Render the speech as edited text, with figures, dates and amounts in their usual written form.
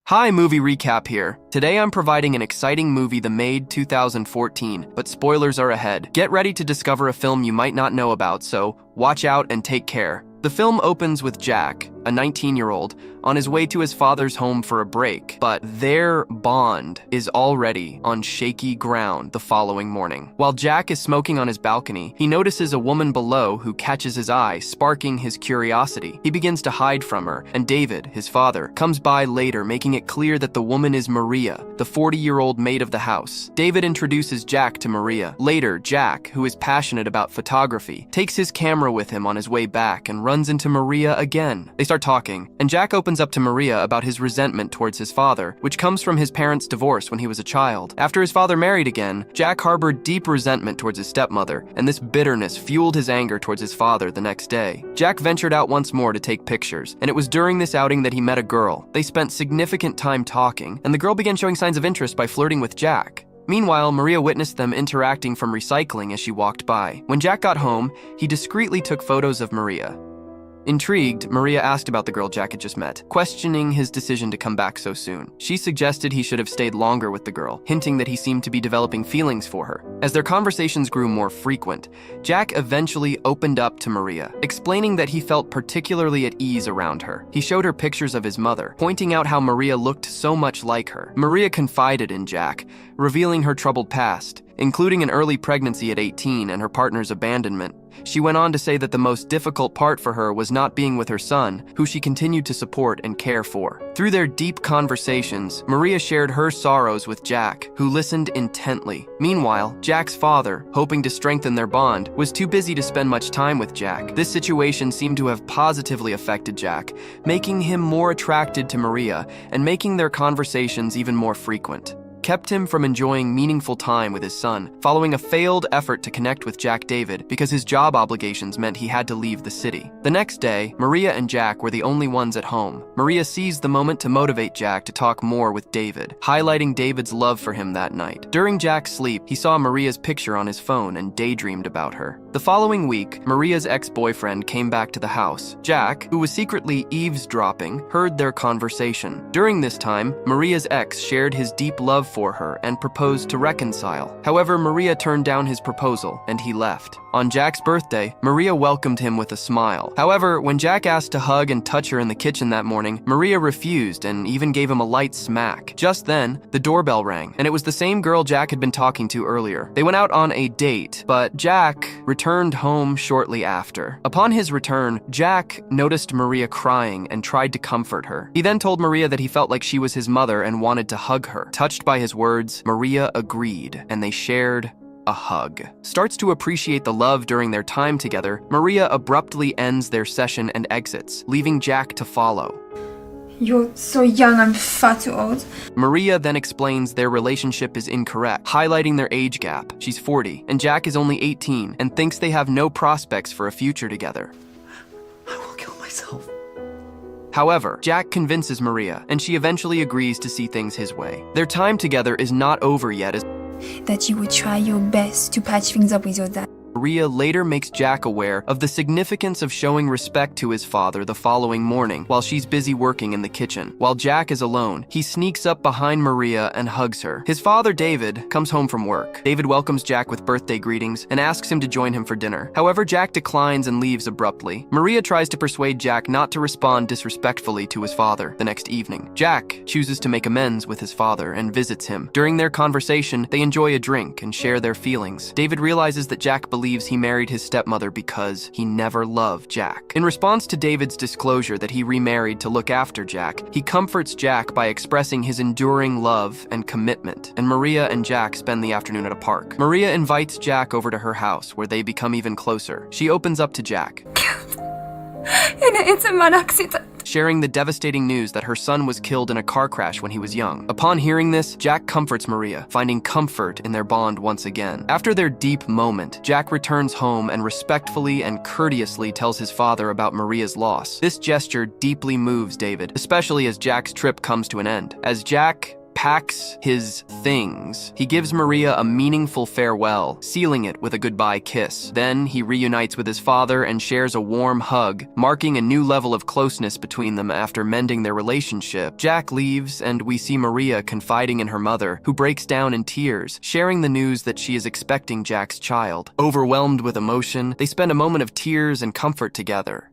Hi, movie recap here. Today I'm providing an exciting movie, The Maid 2014, but spoilers are ahead. Get ready to discover a film you might not know about, so watch out and take care. The film opens with Jack, a 19-year-old, on his way to his father's home for a break, but their bond is already on shaky ground the following morning. While Jack is smoking on his balcony, he notices a woman below who catches his eye, sparking his curiosity. He begins to hide from her, and David, his father, comes by later, making it clear that the woman is Maria, the 40-year-old maid of the house. David introduces Jack to Maria. Later, Jack, who is passionate about photography, takes his camera with him on his way back and runs into Maria again. They start talking, and Jack opens up to Maria about his resentment towards his father, which comes from his parents' divorce when he was a child. After his father married again, Jack harbored deep resentment towards his stepmother, and this bitterness fueled his anger towards his father the next day. Jack ventured out once more to take pictures, and it was during this outing that he met a girl. They spent significant time talking, and the girl began showing signs of interest by flirting with Jack. Meanwhile, Maria witnessed them interacting from recycling as she walked by. When Jack got home, he discreetly took photos of Maria. Intrigued, Maria asked about the girl Jack had just met, questioning his decision to come back so soon. She suggested he should have stayed longer with the girl, hinting that he seemed to be developing feelings for her. As their conversations grew more frequent, Jack eventually opened up to Maria, explaining that he felt particularly at ease around her. He showed her pictures of his mother, pointing out how Maria looked so much like her. Maria confided in Jack, revealing her troubled past, including an early pregnancy at 18 and her partner's abandonment. She went on to say that the most difficult part for her was not being with her son, who she continued to support and care for. Through their deep conversations, Maria shared her sorrows with Jack, who listened intently. Meanwhile, Jack's father, hoping to strengthen their bond, was too busy to spend much time with Jack. This situation seemed to have positively affected Jack, making him more attracted to Maria and making their conversations even more frequent. Kept him from enjoying meaningful time with his son, following a failed effort to connect with Jack David because his job obligations meant he had to leave the city. The next day, Maria and Jack were the only ones at home. Maria seized the moment to motivate Jack to talk more with David, highlighting David's love for him that night. During Jack's sleep, he saw Maria's picture on his phone and daydreamed about her. The following week, Maria's ex-boyfriend came back to the house. Jack, who was secretly eavesdropping, heard their conversation. During this time, Maria's ex shared his deep love for her and proposed to reconcile. However, Maria turned down his proposal, and he left. On Jack's birthday, Maria welcomed him with a smile. However, when Jack asked to hug and touch her in the kitchen that morning, Maria refused and even gave him a light smack. Just then, the doorbell rang, and it was the same girl Jack had been talking to earlier. They went out on a date, but Jack returned home shortly after. Upon his return, Jack noticed Maria crying and tried to comfort her. He then told Maria that he felt like she was his mother and wanted to hug her. Touched by his words, Maria agreed, and they shared a hug. Starts to appreciate the love during their time together, Maria abruptly ends their session and exits, leaving Jack to follow. You're so young, I'm far too old. Maria then explains their relationship is incorrect, highlighting their age gap. She's 40, and Jack is only 18, and thinks they have no prospects for a future together. I will kill myself. However, Jack convinces Maria, and she eventually agrees to see things his way. Their time together is not over yet as That you would try your best to patch things up with your dad. Maria later makes Jack aware of the significance of showing respect to his father the following morning while she's busy working in the kitchen. While Jack is alone, he sneaks up behind Maria and hugs her. His father, David, comes home from work. David welcomes Jack with birthday greetings and asks him to join him for dinner. However, Jack declines and leaves abruptly. Maria tries to persuade Jack not to respond disrespectfully to his father the next evening. Jack chooses to make amends with his father and visits him. During their conversation, they enjoy a drink and share their feelings. David realizes that Jack believes he married his stepmother because he never loved Jack. In response to David's disclosure that he remarried to look after Jack, he comforts Jack by expressing his enduring love and commitment, and Maria and Jack spend the afternoon at a park. Maria invites Jack over to her house, where they become even closer. She opens up to Jack, It's a man accident. sharing the devastating news that her son was killed in a car crash when he was young. Upon hearing this, Jack comforts Maria, finding comfort in their bond once again. After their deep moment, Jack returns home and respectfully and courteously tells his father about Maria's loss. This gesture deeply moves David, especially as Jack's trip comes to an end. As Jack packs his things. He gives Maria a meaningful farewell, sealing it with a goodbye kiss. Then he reunites with his father and shares a warm hug, marking a new level of closeness between them after mending their relationship. Jack leaves, and we see Maria confiding in her mother, who breaks down in tears, sharing the news that she is expecting Jack's child. Overwhelmed with emotion, they spend a moment of tears and comfort together.